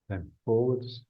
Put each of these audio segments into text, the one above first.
then forwards.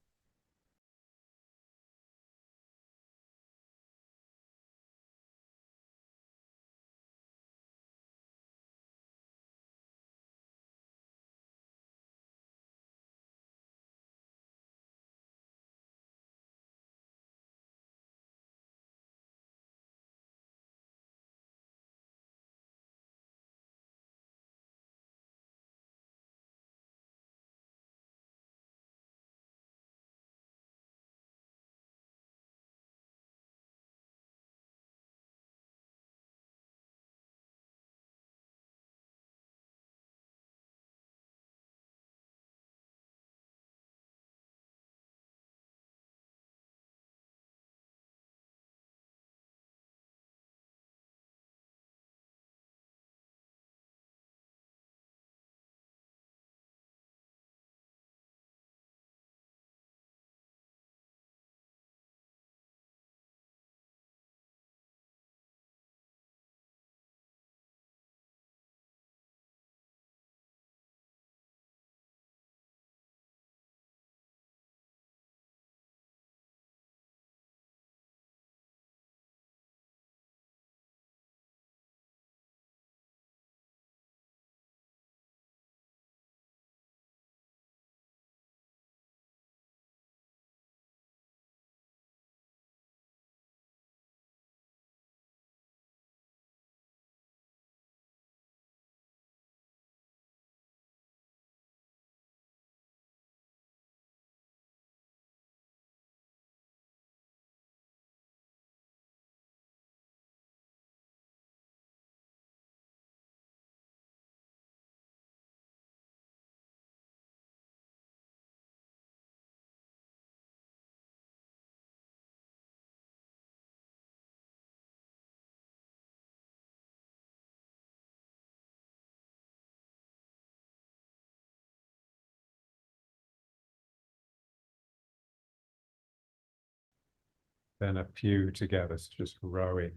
Then a few together, so just rowing.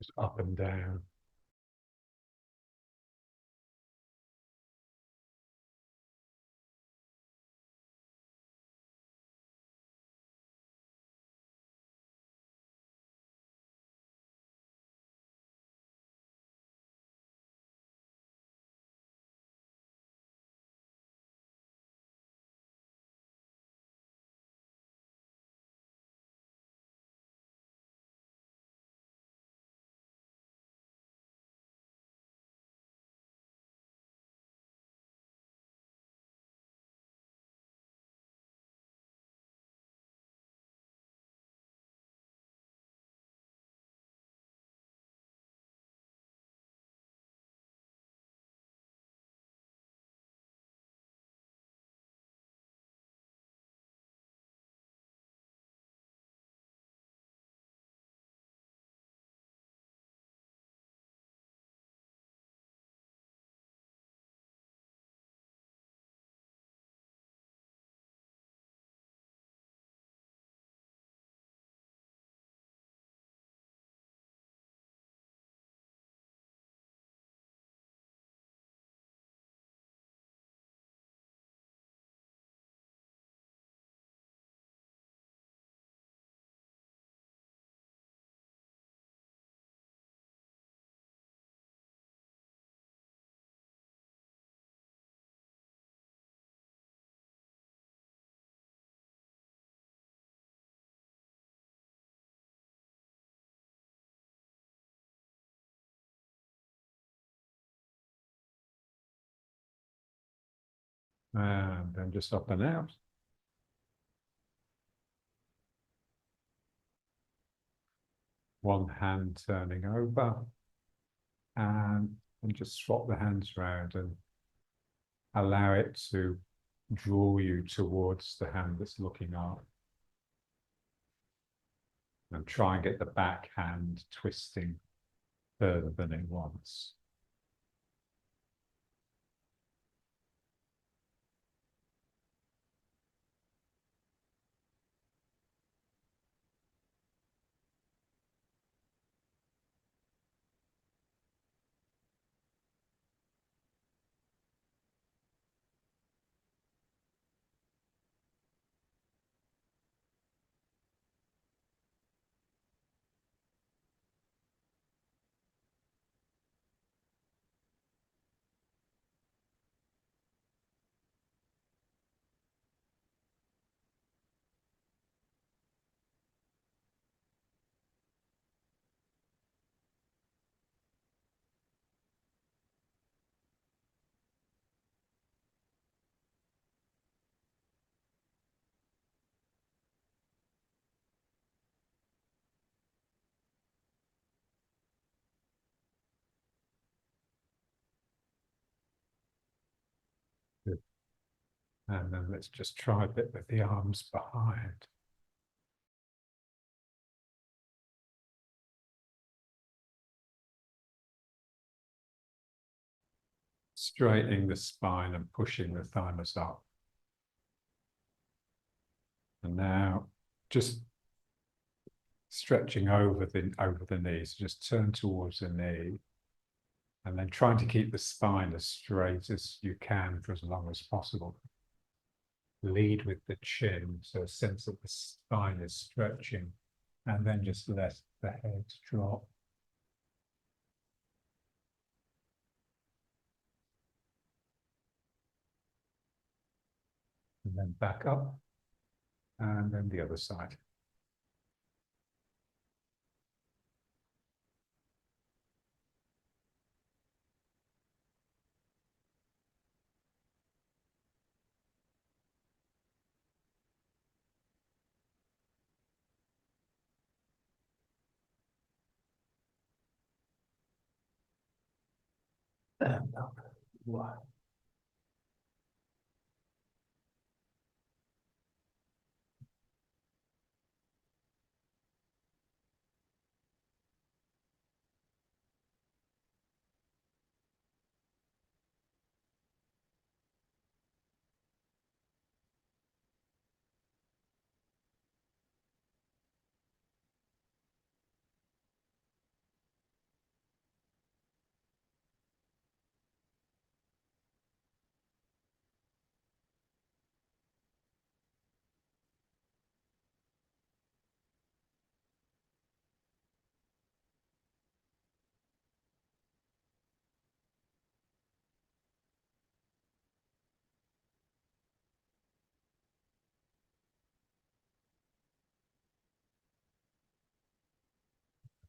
Just up and down. And then just up and out. One hand turning over, and just swap the hands around and allow it to draw you towards the hand that's looking up. And try and get the back hand twisting further than it wants. Good. And then let's just try a bit with the arms behind. Straightening the spine and pushing the thymus up. And now just stretching over the knees, just turn towards the knee. And then trying to keep the spine as straight as you can for as long as possible. Lead with the chin, so a sense that the spine is stretching, and then just let the head drop. And then back up, and then the other side. And up. One.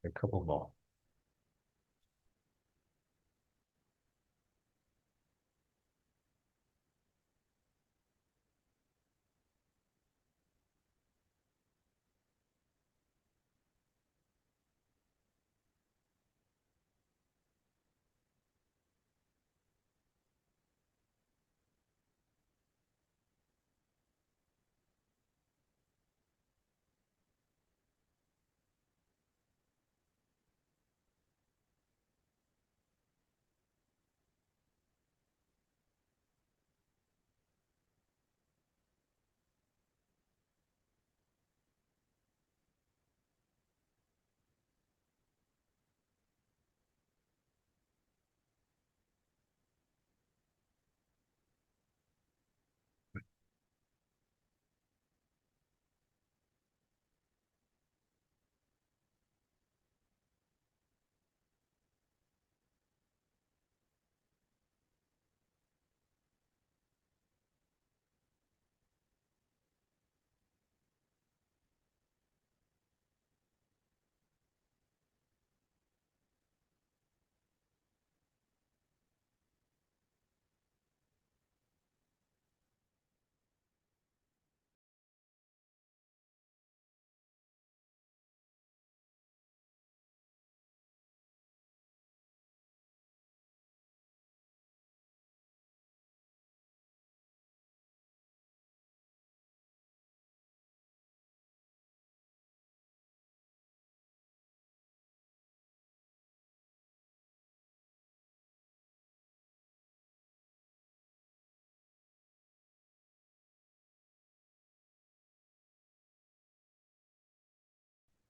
A couple more.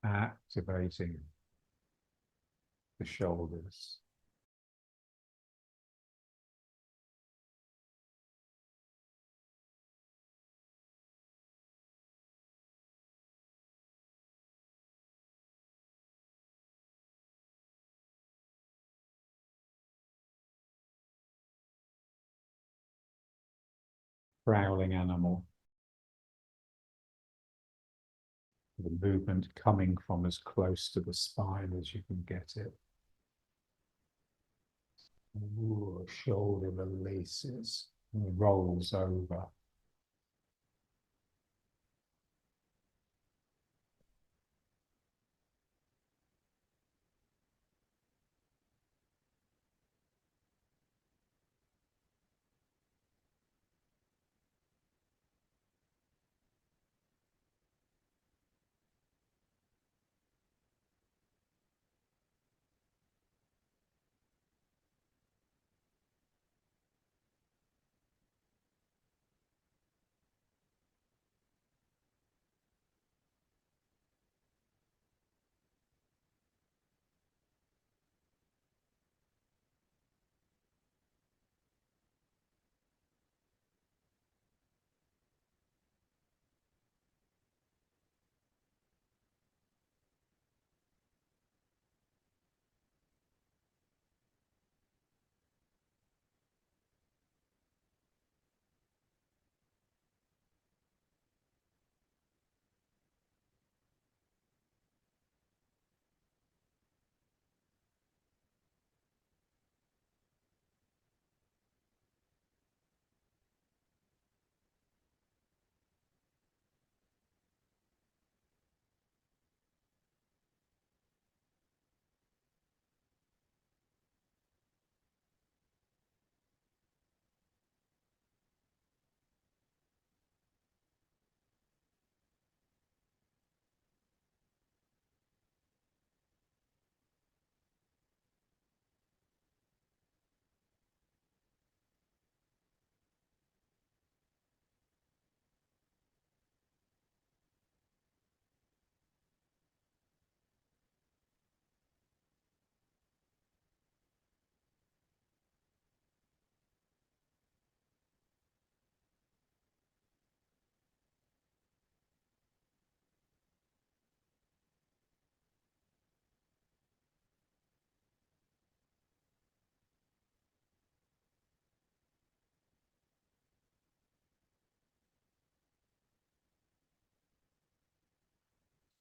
activating the shoulders. Prowling animal. The movement coming from as close to the spine as you can get it. Ooh, shoulder releases and rolls over.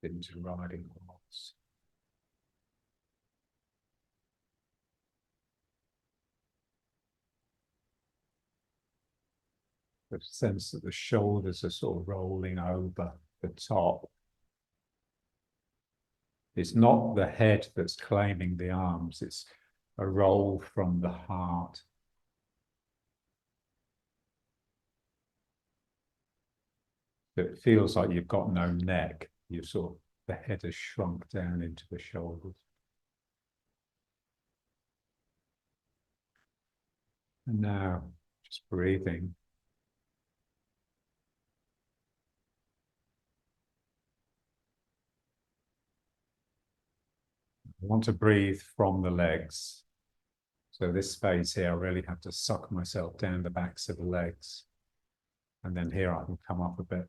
Into riding horse. The sense that the shoulders are sort of rolling over the top. It's not the head that's claiming the arms, it's a roll from the heart. It feels like you've got no neck. You sort of, the head has shrunk down into the shoulders. And now, just breathing. I want to breathe from the legs. So this space here, I really have to suck myself down the backs of the legs. And then here I can come up a bit.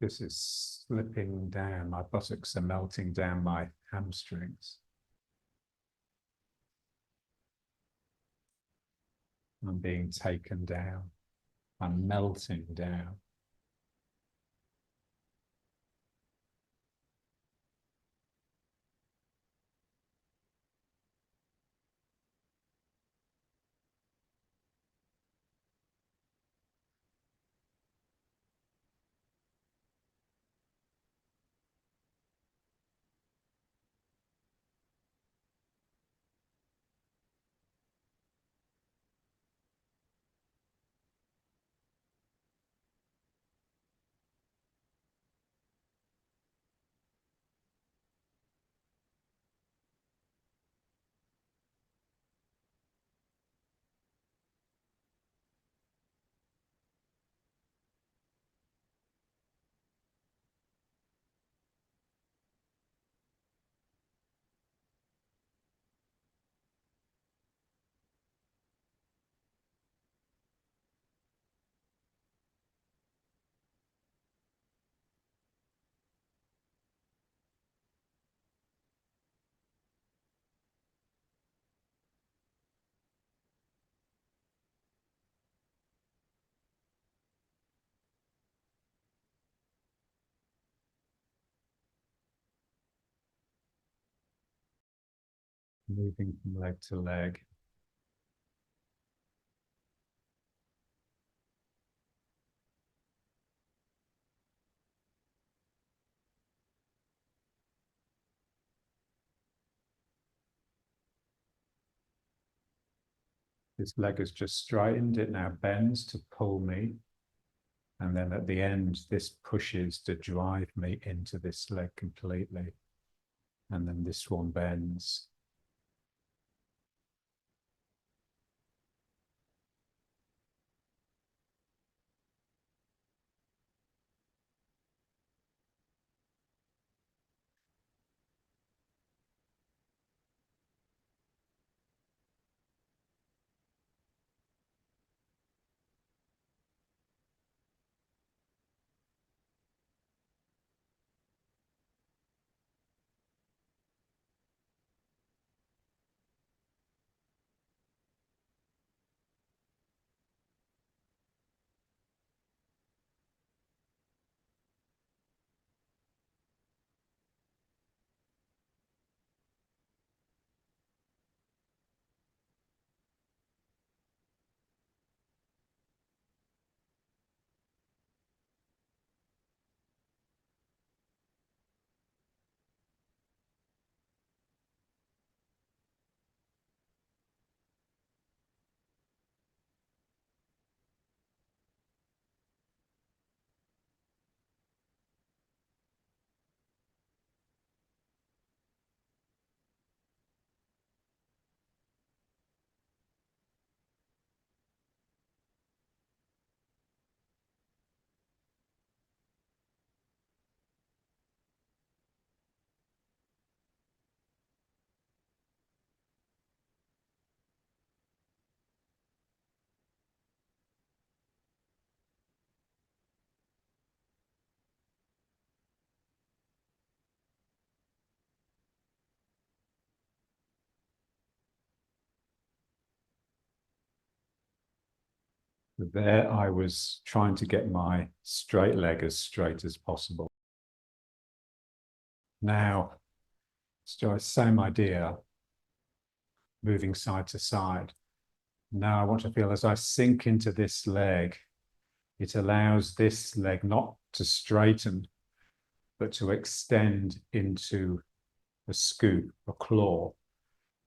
This is slipping down. My buttocks are melting down my hamstrings. I'm being taken down. I'm melting down. Moving from leg to leg. This leg is just straightened. It now bends to pull me. And then at the end, this pushes to drive me into this leg completely. And then this one bends. There I was trying to get my straight leg as straight as possible. Now, same idea, moving side to side. Now I want to feel as I sink into this leg, it allows this leg not to straighten, but to extend into a scoop, a claw.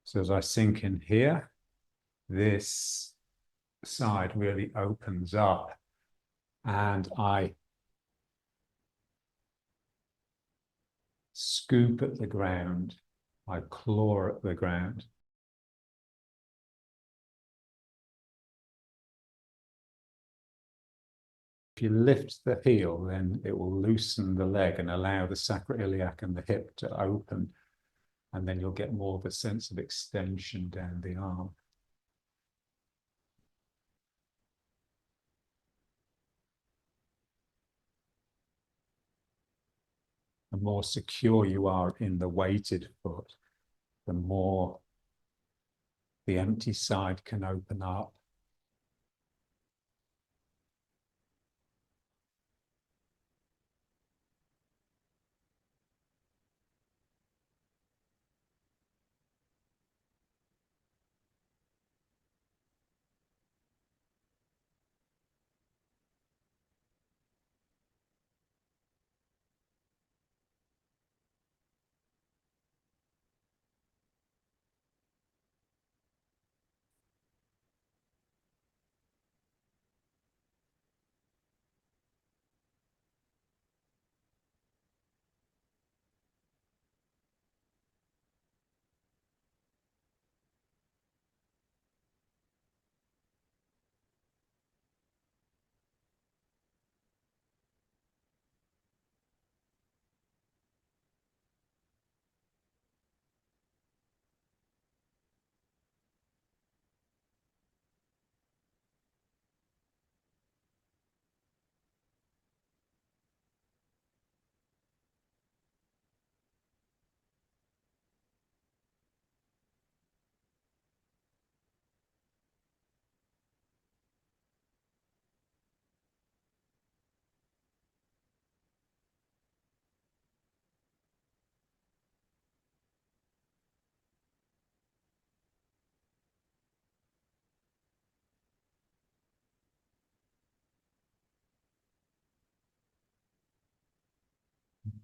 So as I sink in here, this side really opens up and I scoop at the ground, I claw at the ground. If you lift the heel, then it will loosen the leg and allow the sacroiliac and the hip to open, and then you'll get more of a sense of extension down the arm. the more secure you are in the weighted foot, the more the empty side can open up.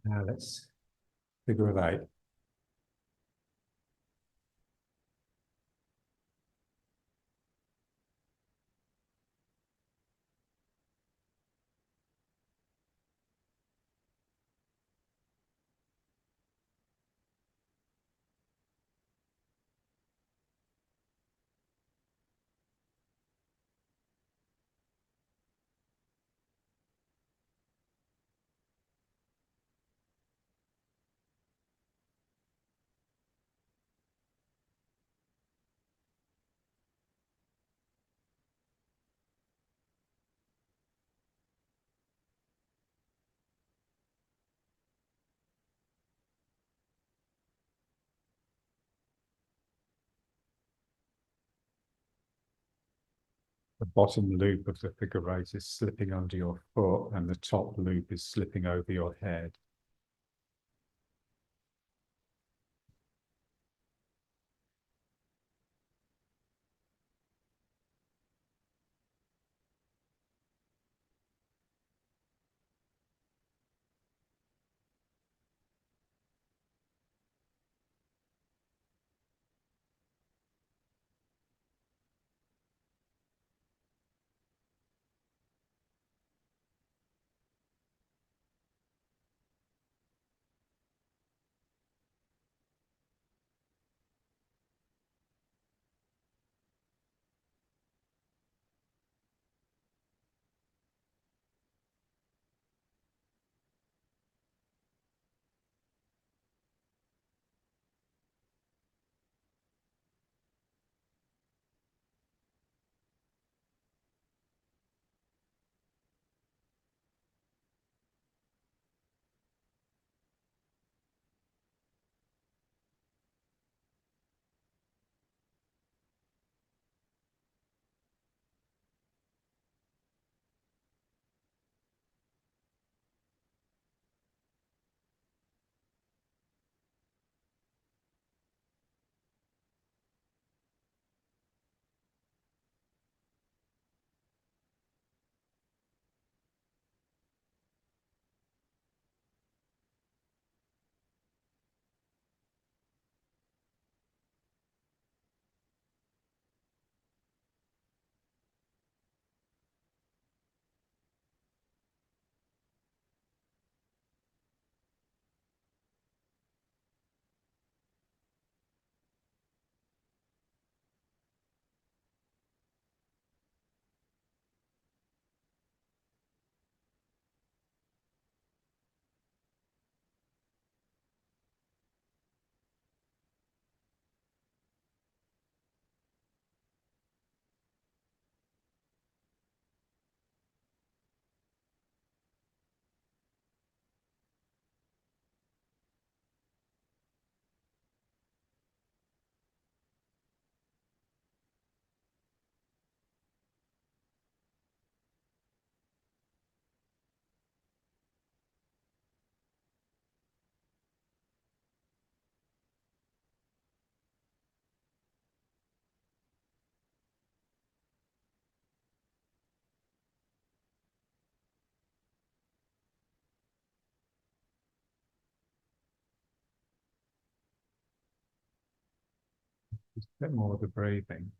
Now let's figure it out. The bottom loop of the figure eight is slipping under your foot and the top loop is slipping over your head. Just a bit more of the breathing.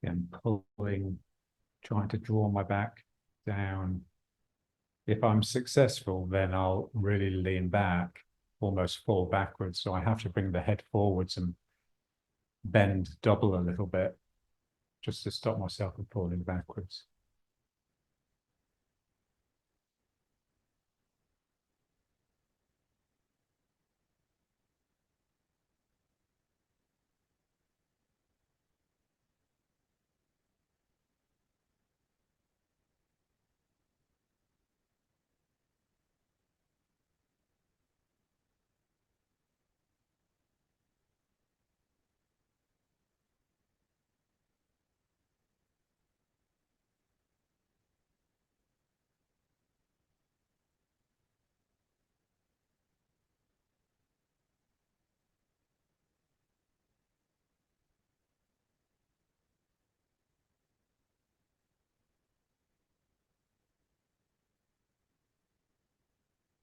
Again, pulling, trying to draw my back down. If I'm successful, then I'll really lean back, almost fall backwards. So I have to bring the head forwards and bend double a little bit just to stop myself from falling backwards.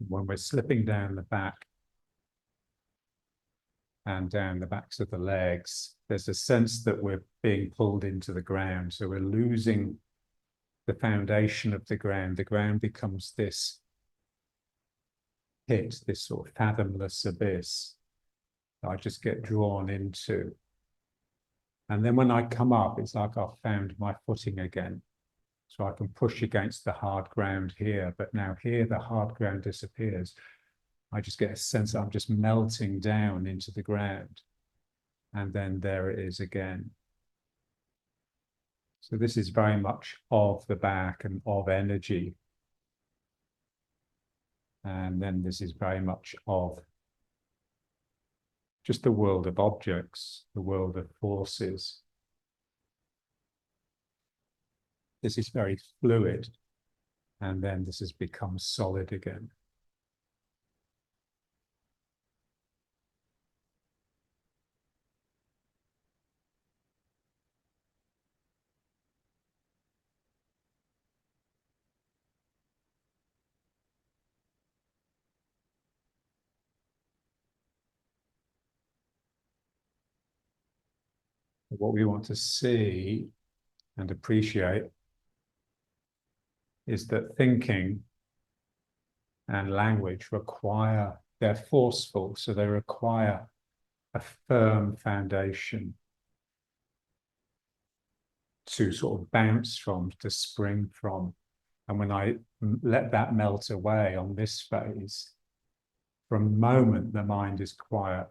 When we're slipping down the back and down the backs of the legs, there's a sense that we're being pulled into the ground. So we're losing the foundation of the ground. The ground becomes this pit, this sort of fathomless abyss that I just get drawn into. And then when I come up, it's like I've found my footing again. So I can push against the hard ground here, but now here the hard ground disappears. I just get a sense that I'm just melting down into the ground. And then there it is again. So this is very much of the back and of energy. And then this is very much of just the world of objects, the world of forces. This is very fluid. And then this has become solid again. What we want to see and appreciate is that thinking and language require, they're forceful, so they require a firm foundation to sort of bounce from, to spring from. And when I let that melt away on this phase, for a moment, the mind is quiet.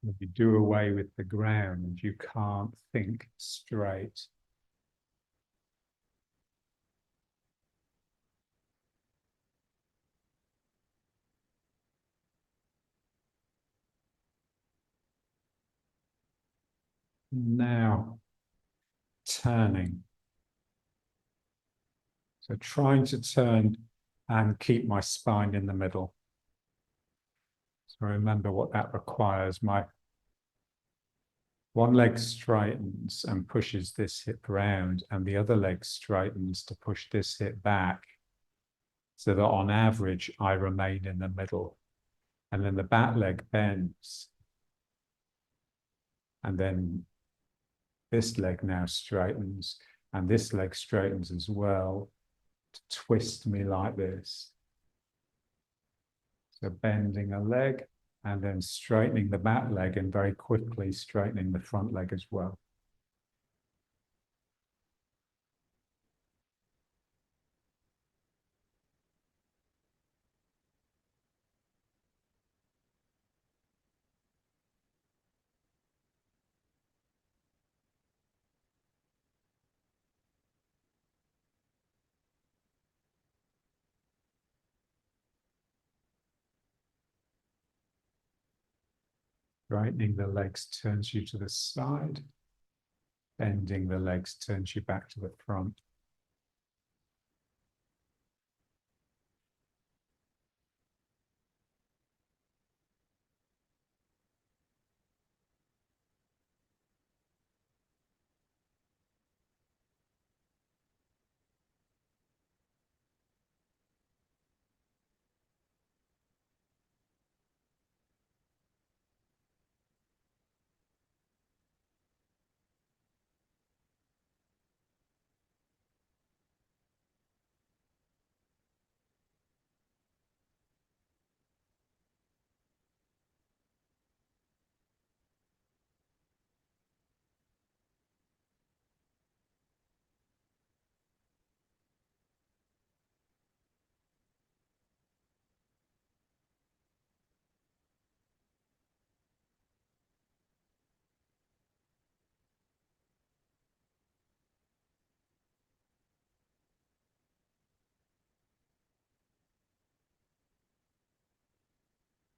If you do away with the ground, you can't think straight. Now, turning. So trying to turn and keep my spine in the middle. So remember what that requires. My one leg straightens and pushes this hip round, and the other leg straightens to push this hip back, so that on average, I remain in the middle. And then the back leg bends. And then this leg now straightens, and this leg straightens as well to twist me like this. So bending a leg and then straightening the back leg and very quickly straightening the front leg as well. Straightening the legs turns you to the side. Bending the legs turns you back to the front.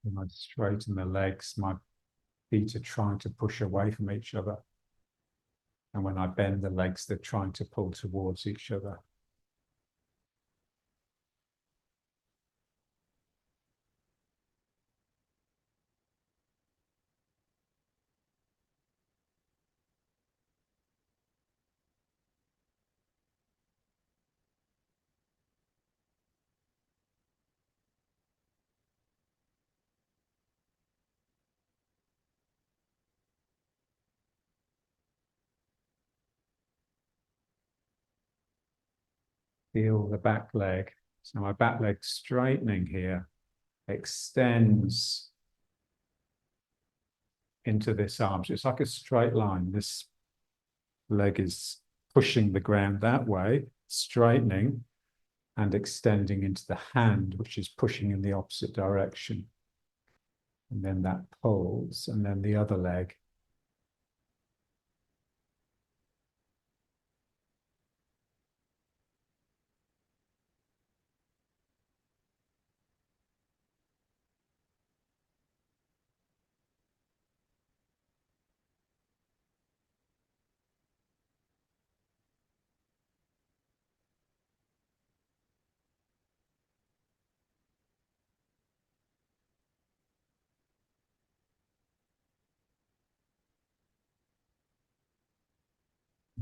When I straighten the legs, my feet are trying to push away from each other. And when I bend the legs, they're trying to pull towards each other. Feel the back leg. So my back leg straightening here extends into this arm. So it's like a straight line. This leg is pushing the ground that way, straightening and extending into the hand, which is pushing in the opposite direction. And then that pulls, and then the other leg.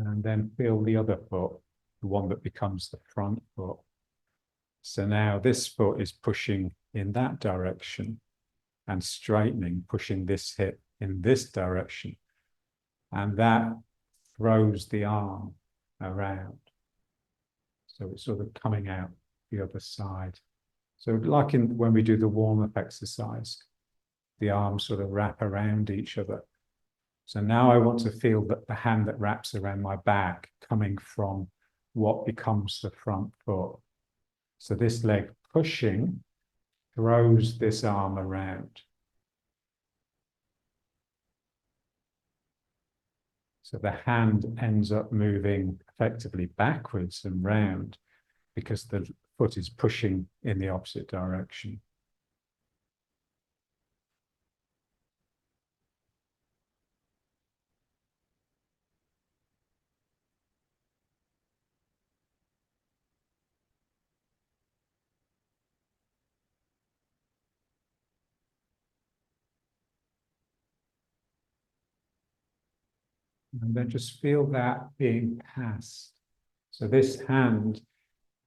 And then feel the other foot, the one that becomes the front foot. So now this foot is pushing in that direction and straightening, pushing this hip in this direction. And that throws the arm around. So it's sort of coming out the other side. So like when we do the warm-up exercise, the arms sort of wrap around each other. So now I want to feel that the hand that wraps around my back coming from what becomes the front foot. So this leg pushing throws this arm around. So the hand ends up moving effectively backwards and round because the foot is pushing in the opposite direction. And then just feel that being passed. So this hand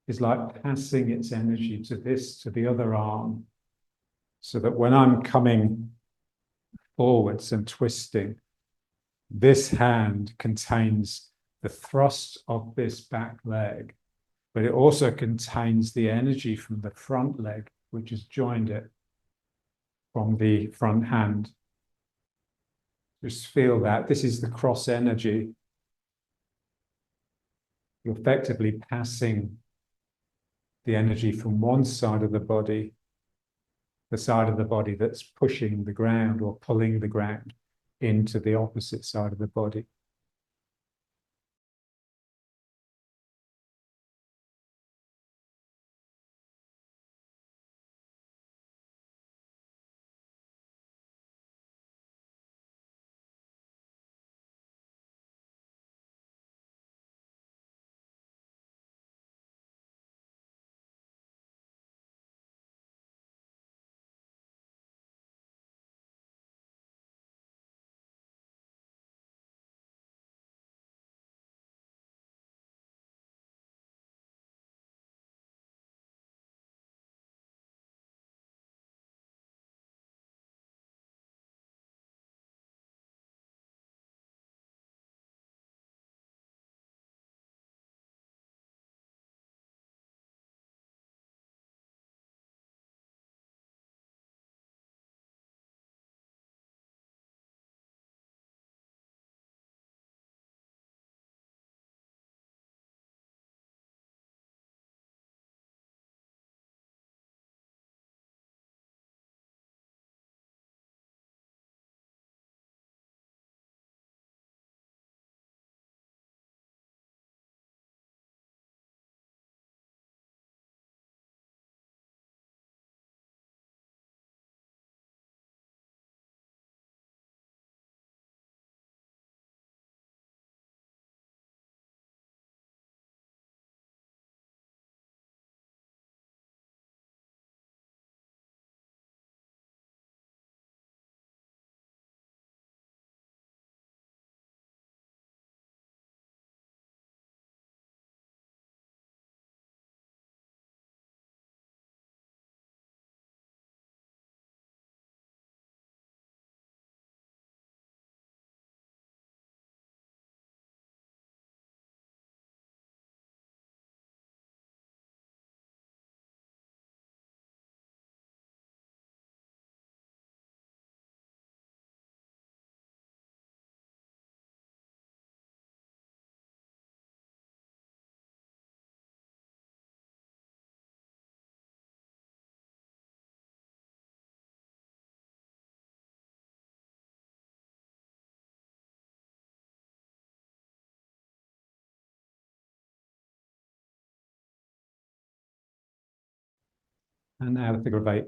is like passing its energy to the other arm, so that when I'm coming forwards and twisting, this hand contains the thrust of this back leg, but it also contains the energy from the front leg, which has joined it from the front hand. Just feel that this is the cross energy. You're effectively passing the energy from one side of the body, the side of the body that's pushing the ground or pulling the ground, into the opposite side of the body. And now the figure of eight.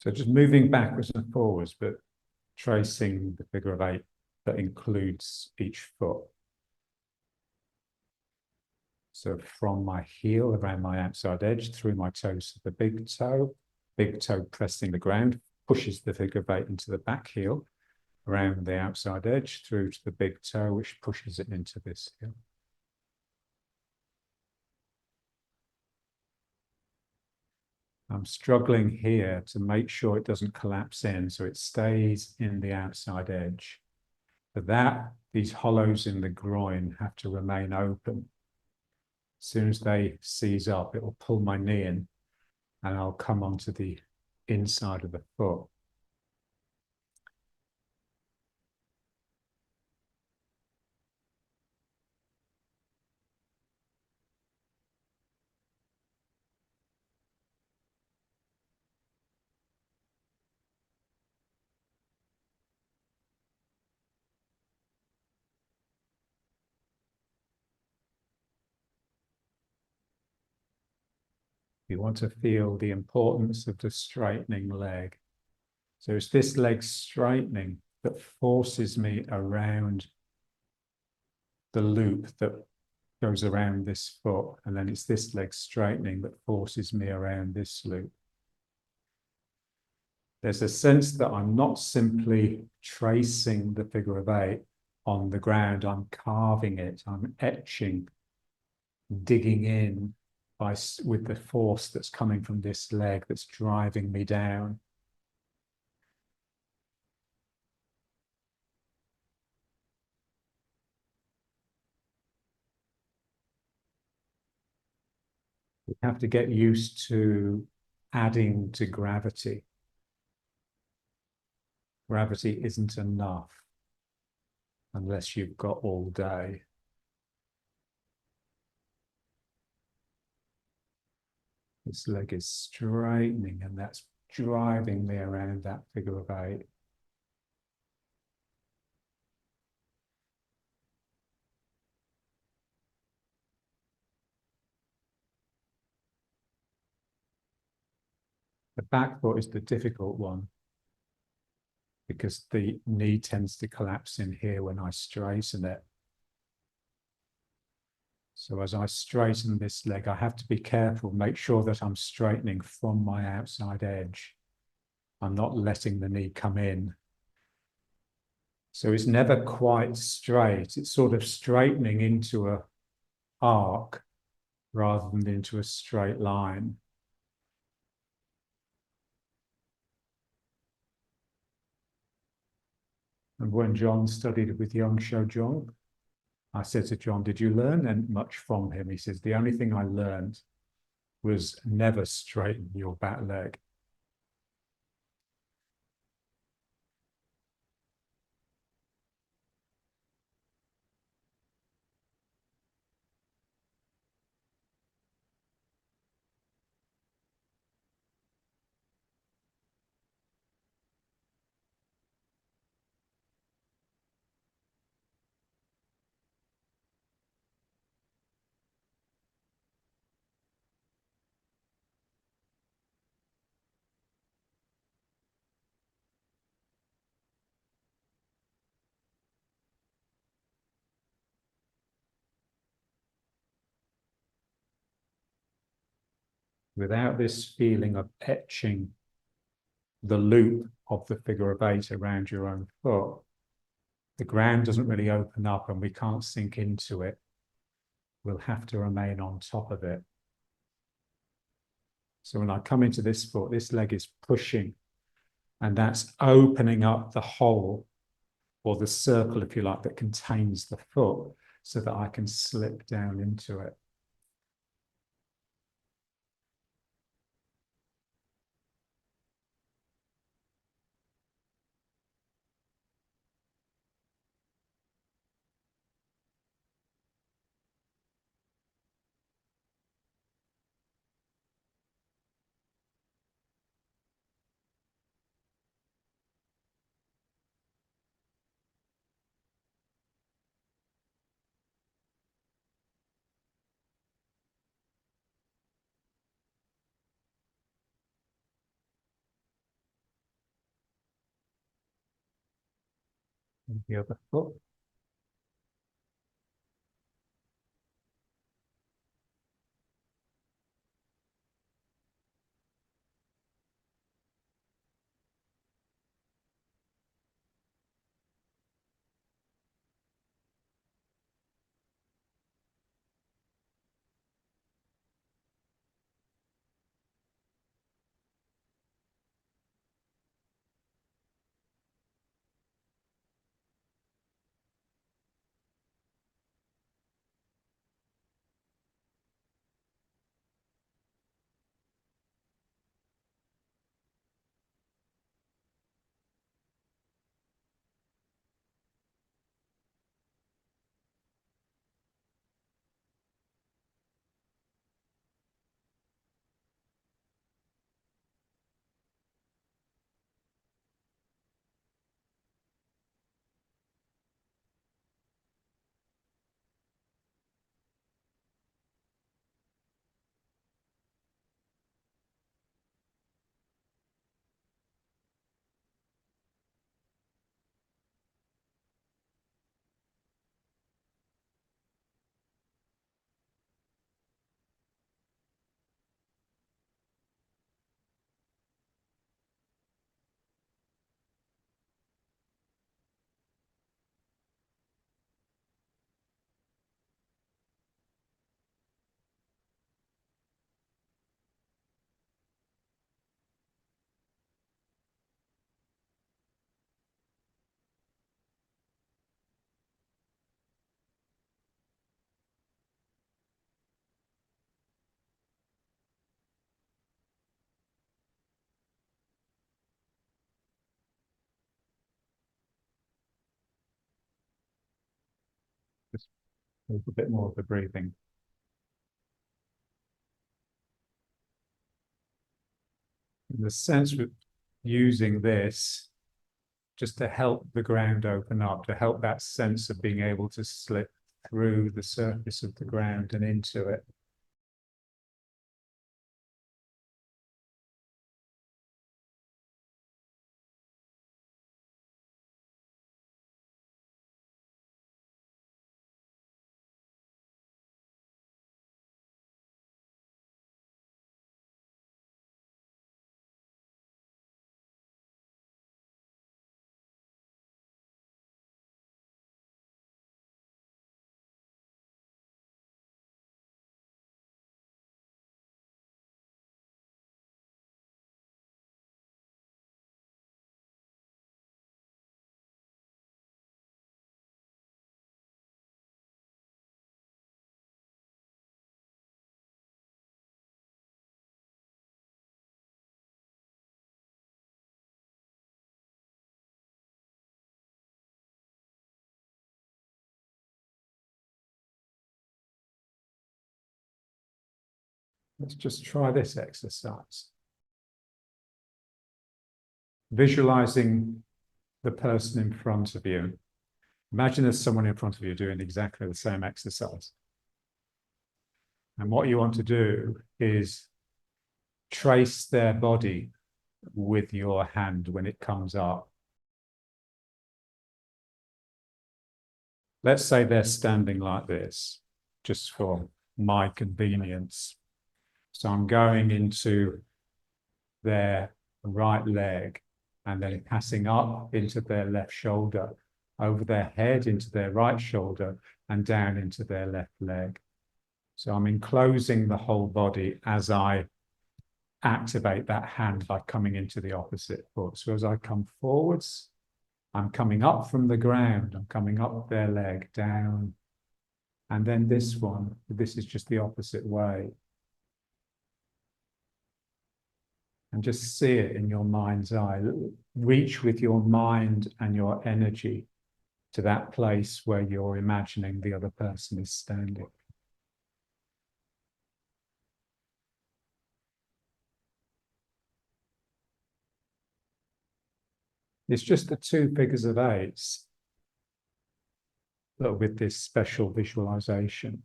So just moving backwards and forwards, but tracing the figure of eight that includes each foot. So from my heel around my outside edge, through my toes to the big toe pressing the ground, pushes the figure of eight into the back heel, around the outside edge, through to the big toe, which pushes it into this heel. I'm struggling here to make sure it doesn't collapse in, so it stays in the outside edge. For that, these hollows in the groin have to remain open. As soon as they seize up, it will pull my knee in and I'll come onto the inside of the foot. You want to feel the importance of the straightening leg. So it's this leg straightening that forces me around the loop that goes around this foot, and then it's this leg straightening that forces me around this loop. There's a sense that I'm not simply tracing the figure of eight on the ground, I'm carving it, I'm etching, digging in with the force that's coming from this leg that's driving me down. We have to get used to adding to gravity. Gravity isn't enough unless you've got all day. This leg is straightening and that's driving me around that figure of eight. The back foot is the difficult one because the knee tends to collapse in here when I straighten it. So as I straighten this leg, I have to be careful, make sure that I'm straightening from my outside edge. I'm not letting the knee come in. So it's never quite straight. It's sort of straightening into an arc rather than into a straight line. And when John studied with Young Shou Jong, I said to John, did you learn much from him? He says, the only thing I learned was never straighten your back leg. Without this feeling of etching the loop of the figure of eight around your own foot, the ground doesn't really open up and we can't sink into it. We'll have to remain on top of it. So when I come into this foot, this leg is pushing, and that's opening up the hole or the circle, if you like, that contains the foot so that I can slip down into it. And the other foot. Just a little bit more of the breathing. In the sense of using this just to help the ground open up, to help that sense of being able to slip through the surface of the ground and into it. Let's just try this exercise. Visualizing the person in front of you. Imagine there's someone in front of you doing exactly the same exercise. And what you want to do is trace their body with your hand when it comes up. Let's say they're standing like this, just for my convenience. So I'm going into their right leg and then passing up into their left shoulder, over their head into their right shoulder, and down into their left leg. So I'm enclosing the whole body as I activate that hand by coming into the opposite foot. So as I come forwards, I'm coming up from the ground, I'm coming up their leg, down, and then this one, this is just the opposite way. And just see it in your mind's eye. Reach with your mind and your energy to that place where you're imagining the other person is standing. It's just the two figures of eights, but with this special visualization.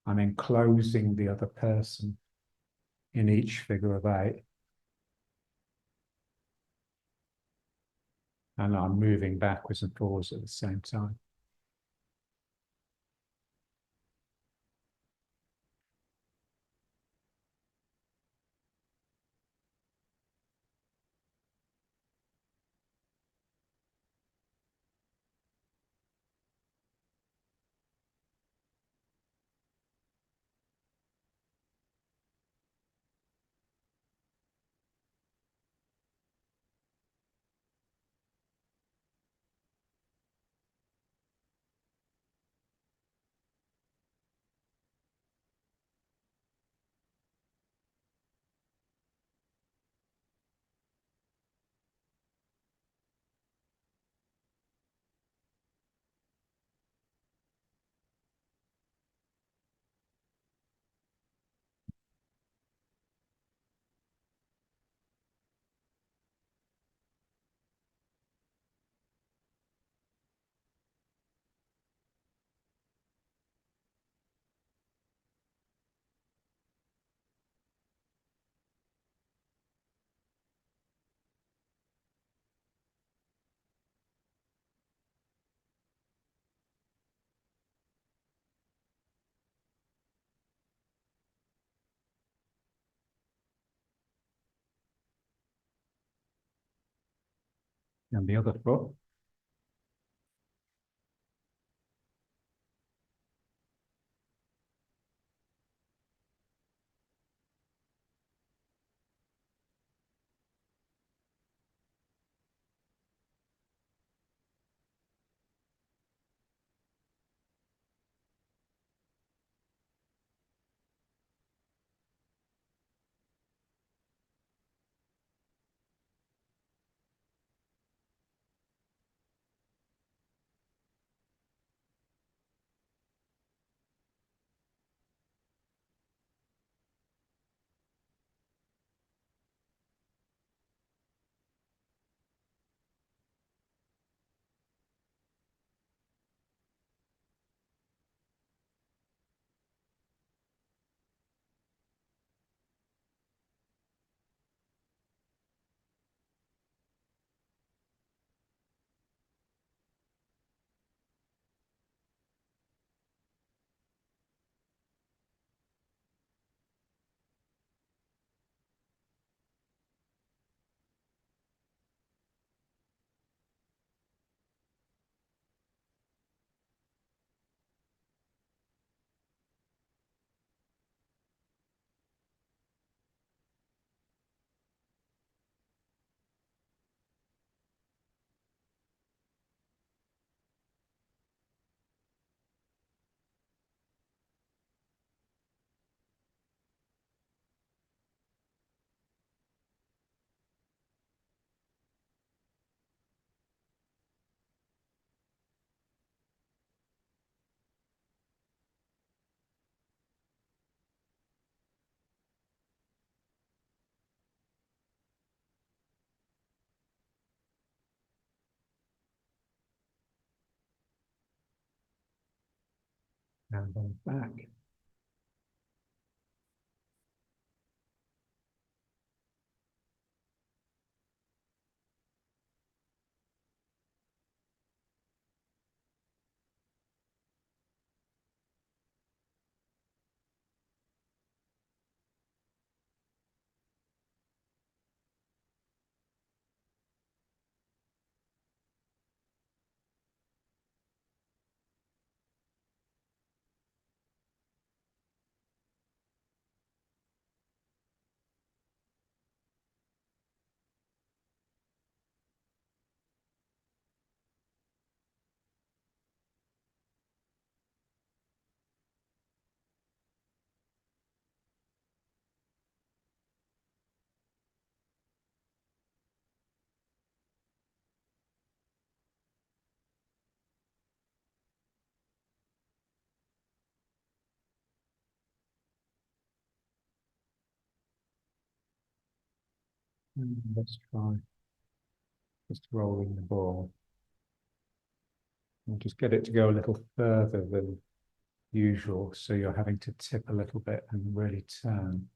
I'm enclosing the other person in each figure of eight. And I'm moving backwards and forwards at the same time. And the other foot. And then back. And let's try just rolling the ball. And just get it to go a little further than usual, so you're having to tip a little bit and really turn.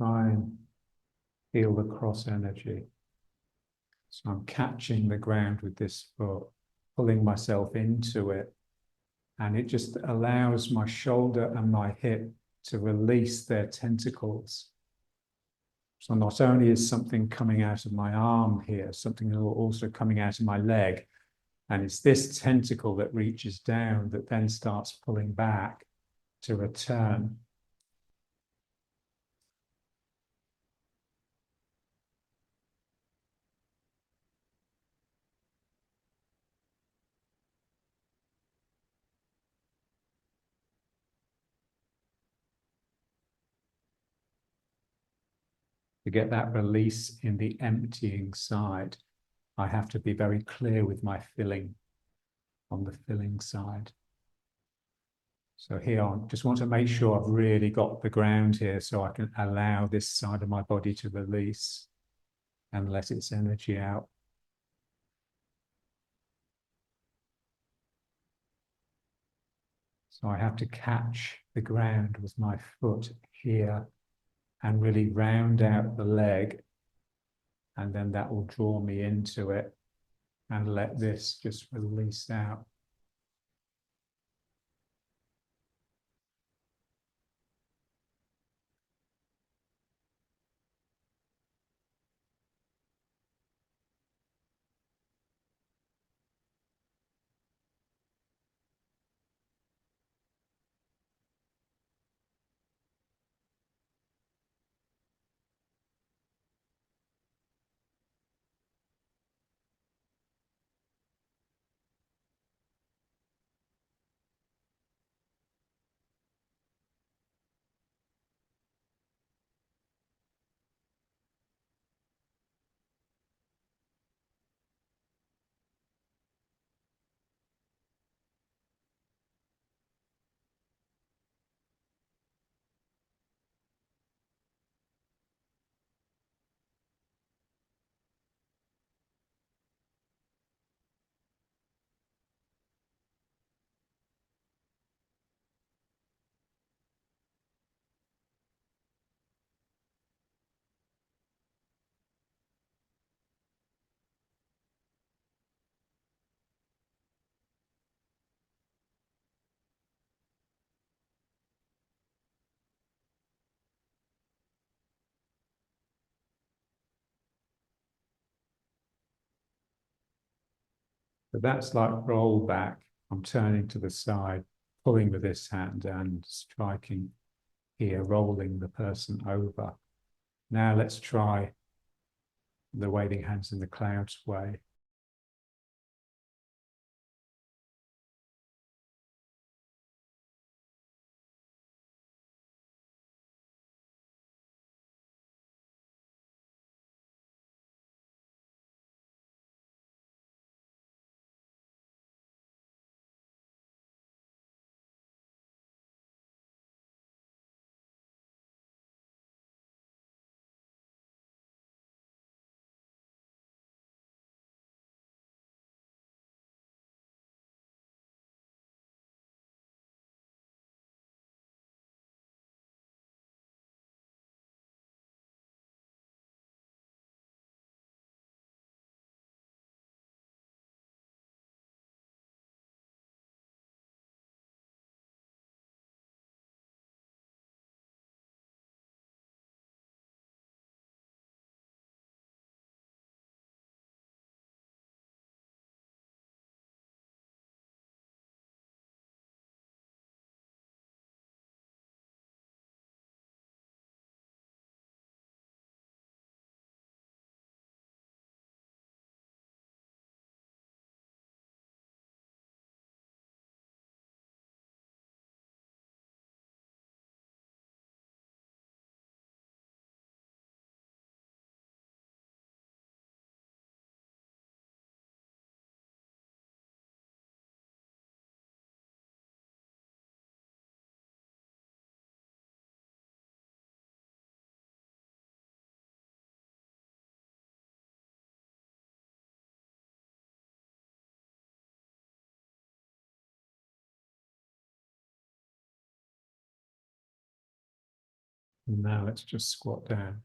try and feel the cross energy. So I'm catching the ground with this foot, pulling myself into it, and it just allows my shoulder and my hip to release their tentacles. So not only is something coming out of my arm here, something also coming out of my leg, and it's this tentacle that reaches down that then starts pulling back to return. To get that release in the emptying side, I have to be very clear with my filling on the filling side. So here I just want to make sure I've really got the ground here so I can allow this side of my body to release and let its energy out. So I have to catch the ground with my foot here and really round out the leg, and then that will draw me into it and let this just release out. But that's like roll back. I'm turning to the side, pulling with this hand and striking here, rolling the person over. Now let's try the waving hands in the clouds way. And now let's just squat down.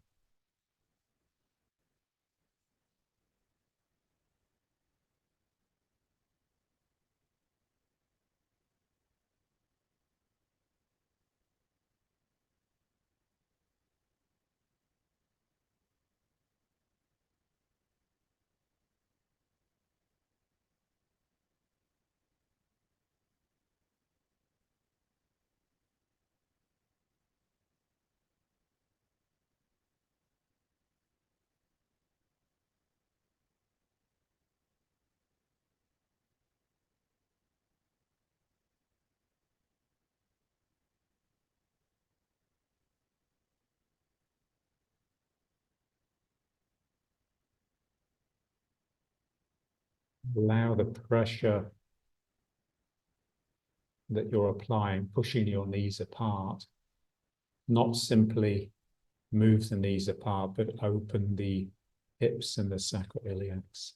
Allow the pressure that you're applying, pushing your knees apart, not simply move the knees apart, but open the hips and the sacroiliacs.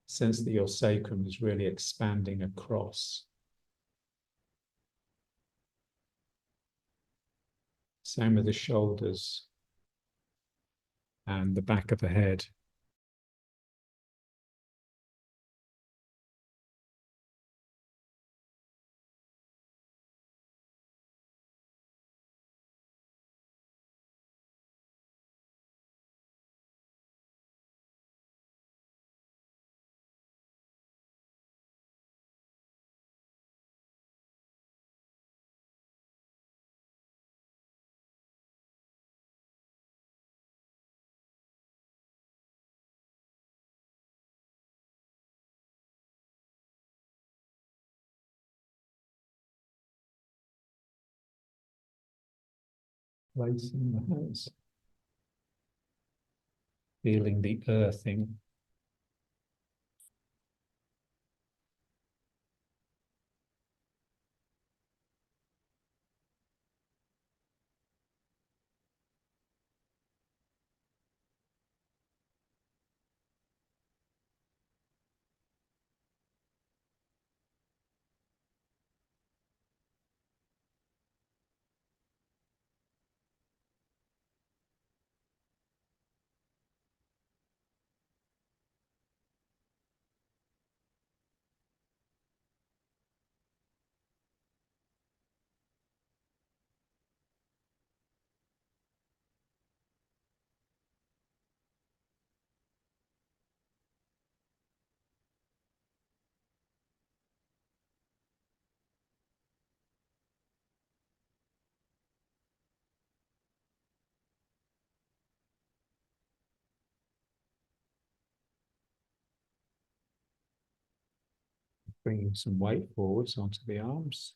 Sense that your sacrum is really expanding across. Same with the shoulders and the back of the head. Placing the hands. Feeling the earthing. Bringing some weight forwards onto the arms.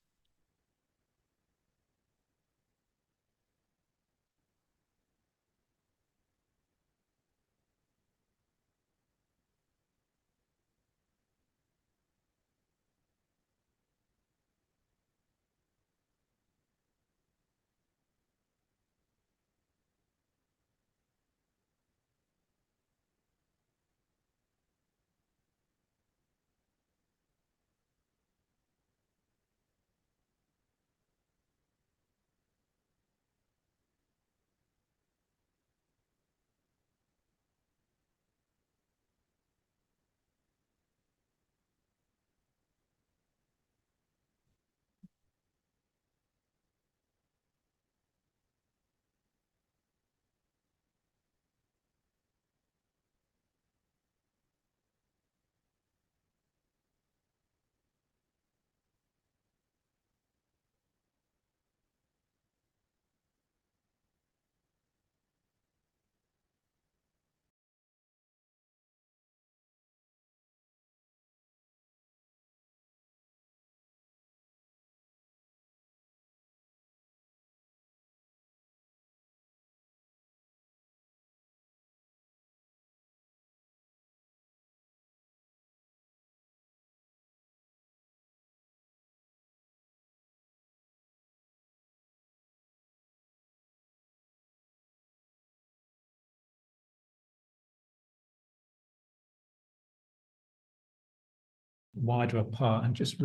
Wider apart and just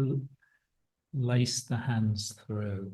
lace the hands through.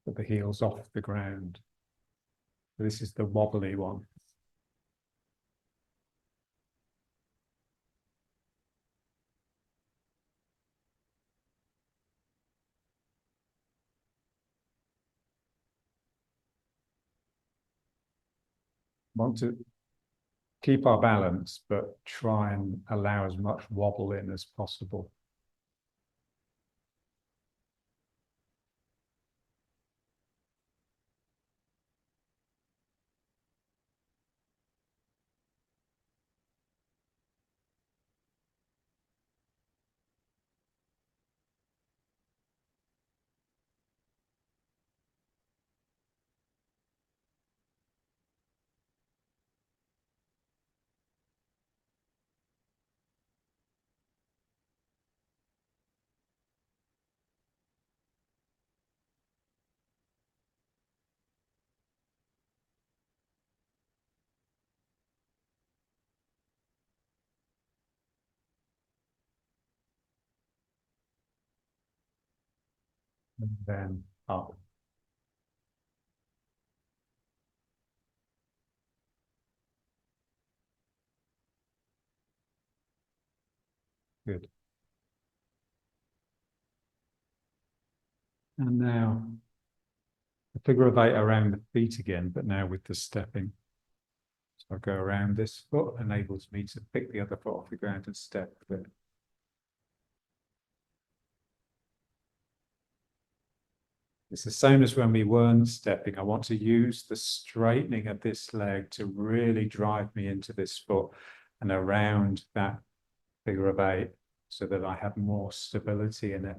put the heels off the ground. This is the wobbly one. Want to keep our balance, but try and allow as much wobble in as possible. And then up. Good. And now a figure of 8 around the feet again, but now with the stepping. So I go around this foot, enables me to pick the other foot off the ground and step with it. It's the same as when we weren't stepping. I want to use the straightening of this leg to really drive me into this foot and around that figure of 8 so that I have more stability in it.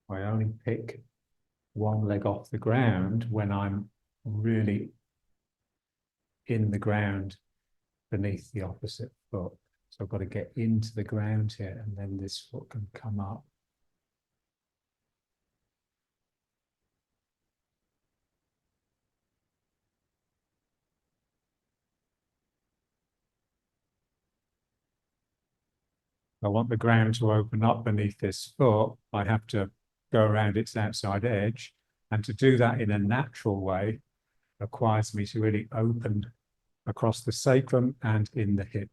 I only pick one leg off the ground when I'm really in the ground beneath the opposite foot. So I've got to get into the ground here, and then this foot can come up. I want the ground to open up beneath this foot. I have to go around its outside edge. And to do that in a natural way requires me to really open across the sacrum and in the hip.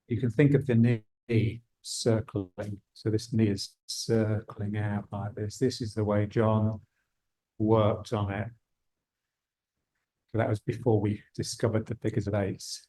You can think of the knee circling. So this knee is circling out like this. This is the way John worked on it. So that was before we discovered the figures of 8s.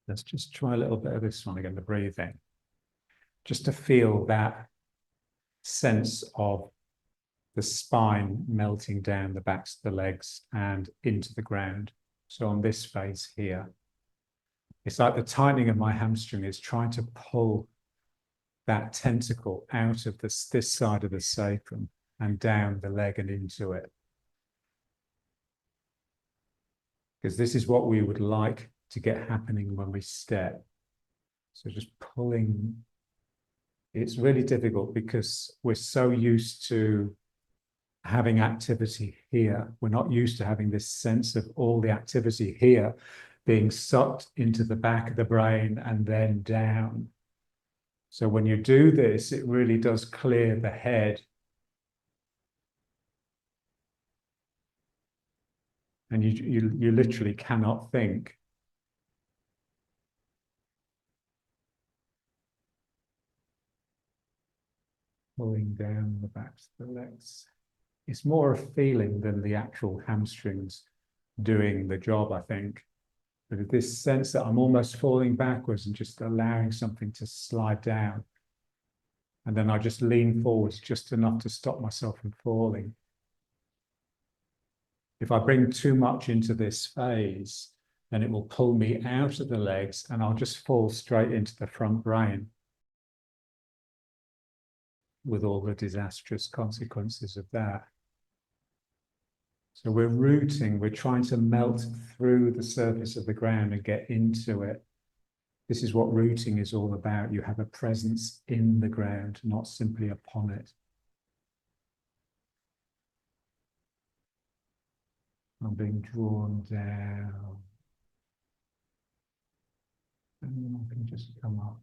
Let's just try a little bit of this one again, the breathing. Just to feel that sense of the spine melting down the backs of the legs and into the ground. So on this phase here, it's like the tightening of my hamstring is trying to pull that tentacle out of this side of the sacrum and down the leg and into it. Because this is what we would like to get happening when we step. So just pulling. It's really difficult because we're so used to having activity here. We're not used to having this sense of all the activity here being sucked into the back of the brain and then down. So when you do this, it really does clear the head. And you literally cannot think. Pulling down the backs of the legs. It's more a feeling than the actual hamstrings doing the job, I think. But this sense that I'm almost falling backwards and just allowing something to slide down. And then I just lean forwards just enough to stop myself from falling. If I bring too much into this phase, then it will pull me out of the legs and I'll just fall straight into the front brain with all the disastrous consequences of that. So we're rooting, we're trying to melt through the surface of the ground and get into it. This is what rooting is all about. You have a presence in the ground, not simply upon it. I'm being drawn down. And then I can just come up.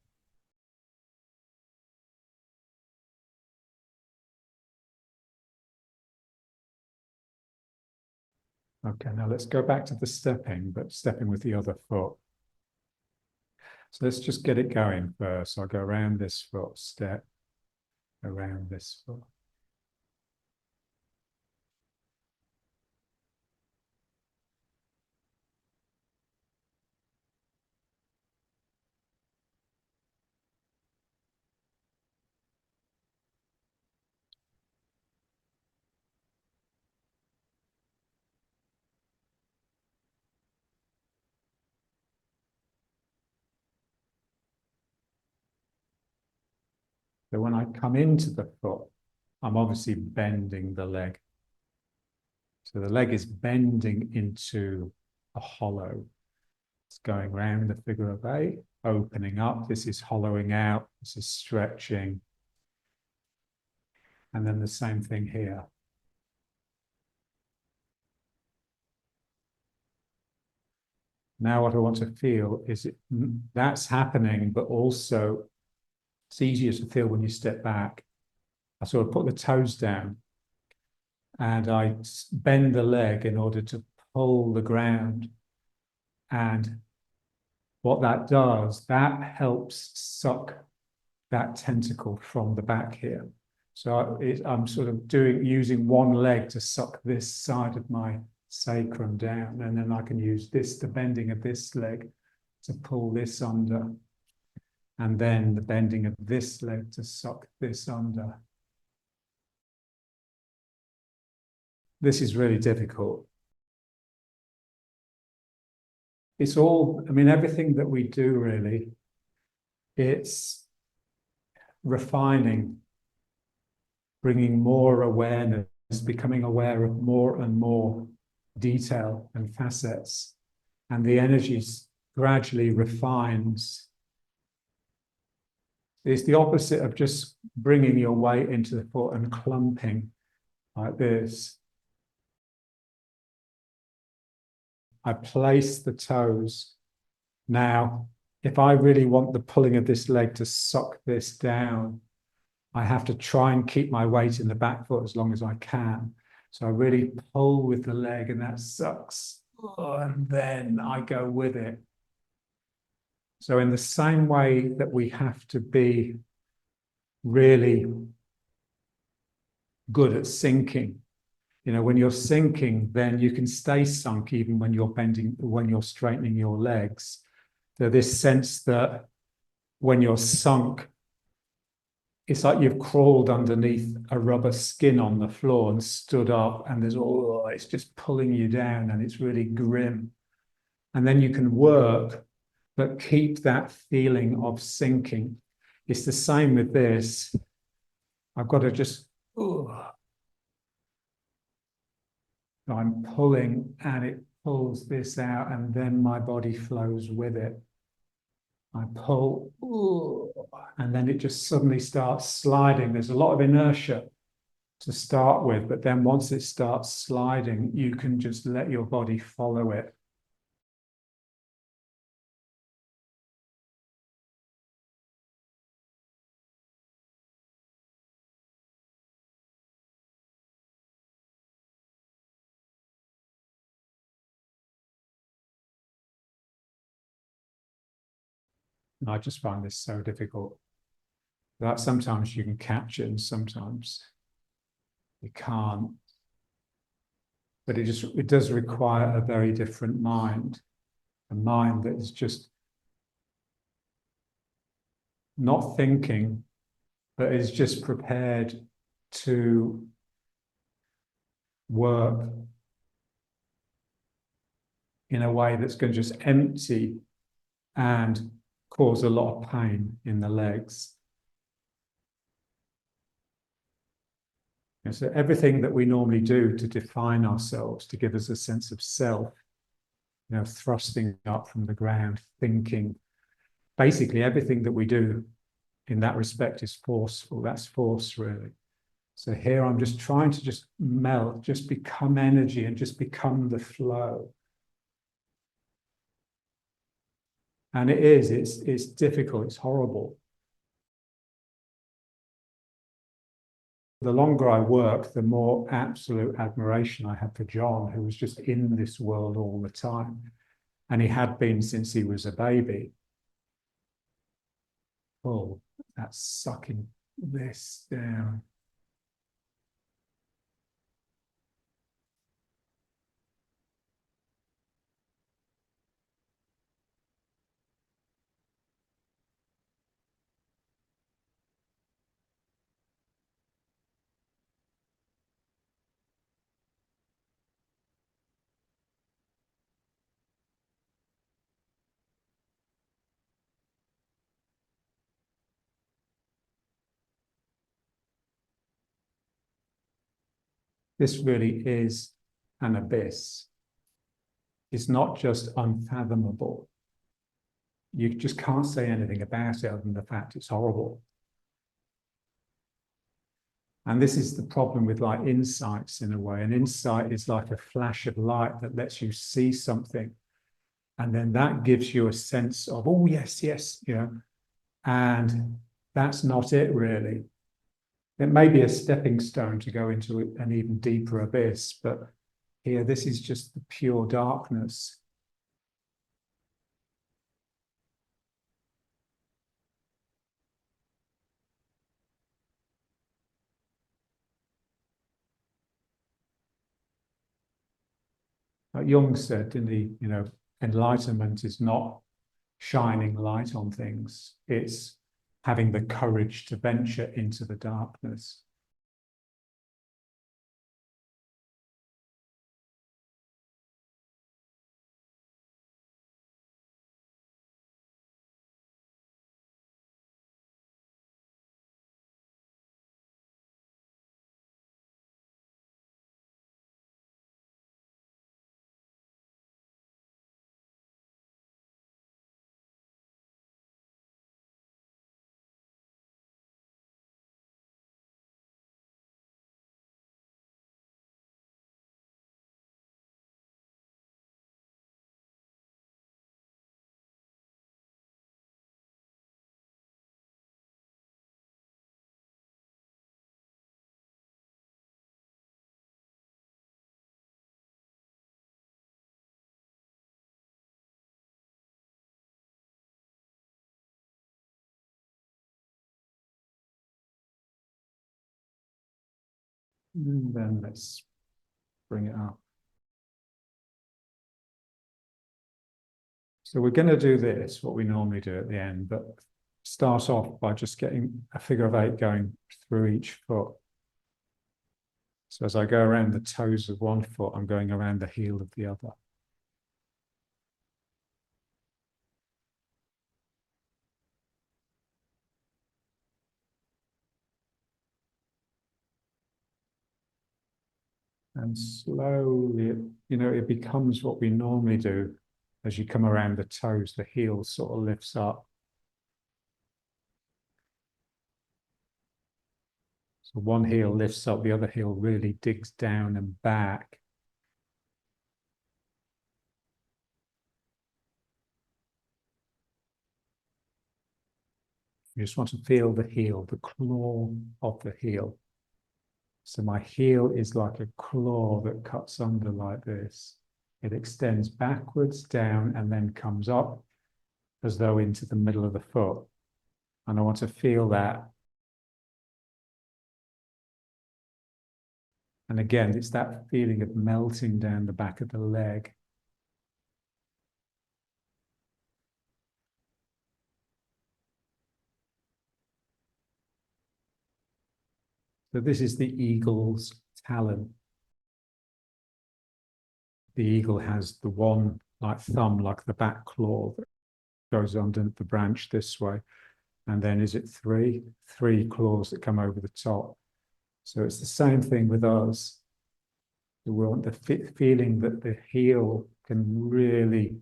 Okay, now let's go back to the stepping, but stepping with the other foot. So let's just get it going first. I'll go around this foot, step, around this foot. So when I come into the foot, I'm obviously bending the leg. So the leg is bending into a hollow. It's going round the figure of 8, opening up. This is hollowing out. This is stretching. And then the same thing here. Now what I want to feel is that's happening, but also it's easier to feel when you step back. I sort of put the toes down and I bend the leg in order to pull the ground. And what that does, that helps suck that tentacle from the back here. So I'm sort of using one leg to suck this side of my sacrum down, and then I can use the bending of this leg to pull this under, and then the bending of this leg to suck this under. This is really difficult. It's all, I mean, everything that we do really, it's refining, bringing more awareness, becoming aware of more and more detail and facets, and the energy gradually refines. It's the opposite of just bringing your weight into the foot and clumping like this. I place the toes. Now, if I really want the pulling of this leg to suck this down, I have to try and keep my weight in the back foot as long as I can. So I really pull with the leg and that sucks. And then I go with it. So in the same way that we have to be really good at sinking, you know, when you're sinking, then you can stay sunk even when you're bending, when you're straightening your legs. There's this sense that when you're sunk, it's like you've crawled underneath a rubber skin on the floor and stood up, and it's just pulling you down, and it's really grim. And then you can work, but keep that feeling of sinking. It's the same with this. I've got to just, I'm pulling, and it pulls this out, and then my body flows with it. I pull, and then it just suddenly starts sliding. There's a lot of inertia to start with, but then once it starts sliding, you can just let your body follow it. And I just find this so difficult that sometimes you can catch it and sometimes you can't. But it does require a very different mind, a mind that is just not thinking, but is just prepared to work in a way that's going to just empty and cause a lot of pain in the legs. And so everything that we normally do to define ourselves, to give us a sense of self, thrusting up from the ground, thinking, basically everything that we do in that respect is forceful. That's force, really. So here I'm just trying to just melt, just become energy and just become the flow. And it's difficult, it's horrible. The longer I work, the more absolute admiration I have for John, who was just in this world all the time. And he had been since he was a baby. Oh, that's sucking this down. This really is an abyss. It's not just unfathomable. You just can't say anything about it other than the fact it's horrible. And this is the problem with like insights in a way. An insight is like a flash of light that lets you see something. And then that gives you a sense of, oh, yes, yes, and that's not it really. It may be a stepping stone to go into an even deeper abyss, but here, this is just the pure darkness. Like Jung said, didn't he, enlightenment is not shining light on things. It's having the courage to venture into the darkness. And then let's bring it up. So we're going to do this, what we normally do at the end, but start off by just getting a figure of 8 going through each foot. So as I go around the toes of one foot, I'm going around the heel of the other. And slowly, it becomes what we normally do. As you come around the toes, the heel sort of lifts up. So one heel lifts up, the other heel really digs down and back. You just want to feel the heel, the claw of the heel. So my heel is like a claw that cuts under like this. It extends backwards, down, and then comes up as though into the middle of the foot. And I want to feel that. And again, it's that feeling of melting down the back of the leg. So this is the eagle's talon. The eagle has the one like thumb, like the back claw that goes under the branch this way. And then is it three claws that come over the top. So it's the same thing with us. We want the feeling that the heel can really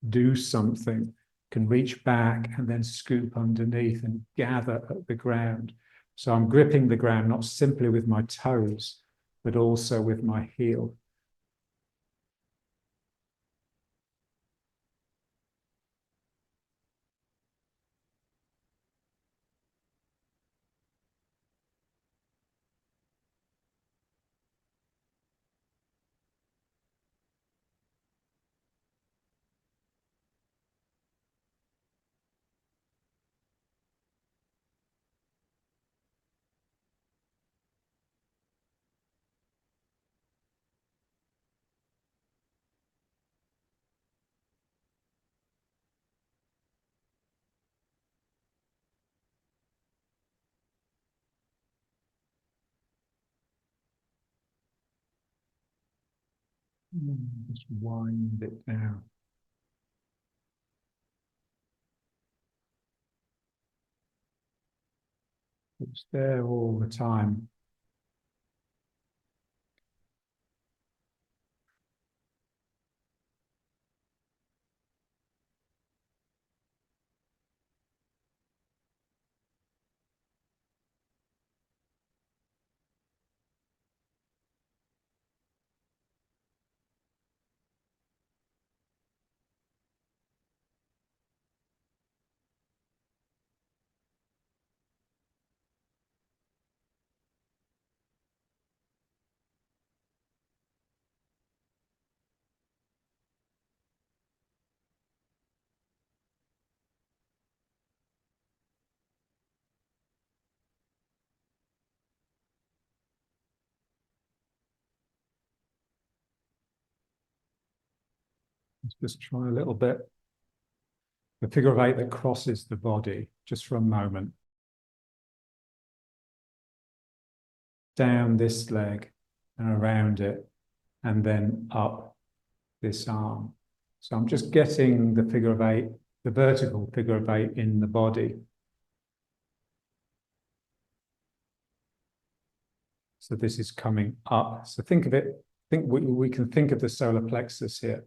do something, can reach back and then scoop underneath and gather at the ground. So I'm gripping the ground not simply with my toes, but also with my heel. Just wind it down. It's there all the time. Let's just try a little bit. The figure of 8 that crosses the body, just for a moment. Down this leg and around it, and then up this arm. So I'm just getting the figure of 8, the vertical figure of 8 in the body. So this is coming up. So think of it, we can think of the solar plexus here.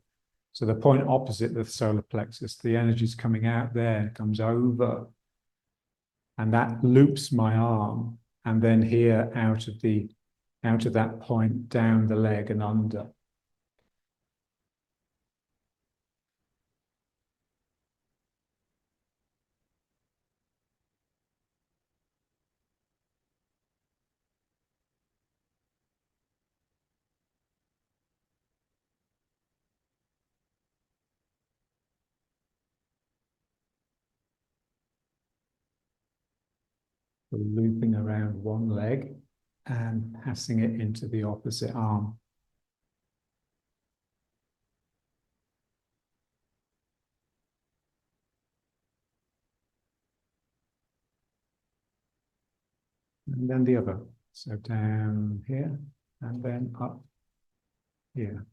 So the point opposite the solar plexus, the energy is coming out there, comes over, and that loops my arm, and then here out of that point, down the leg and under. So looping around one leg and passing it into the opposite arm. and then the other. So down here and then up here.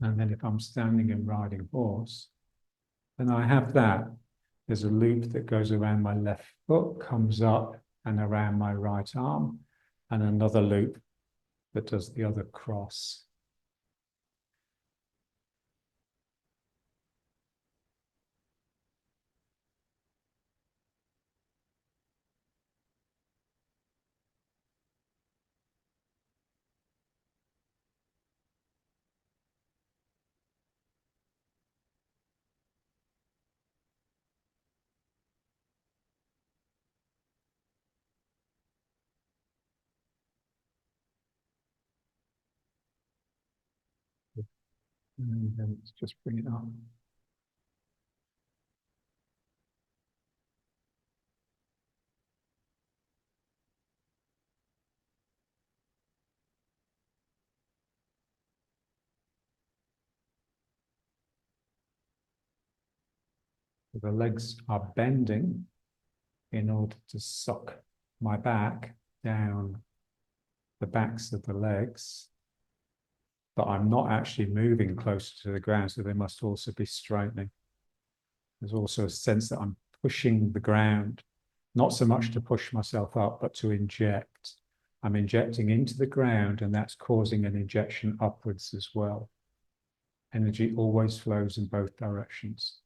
And then if I'm standing and riding horse, then I have that. There's a loop that goes around my left foot, comes up and around my right arm, and another loop that does the other cross. And then let's just bring it up. The legs are bending in order to suck my back down the backs of the legs, but I'm not actually moving closer to the ground, so they must also be straightening. There's also a sense that I'm pushing the ground, not so much to push myself up, but to inject. I'm injecting into the ground, and that's causing an injection upwards as well. Energy always flows in both directions.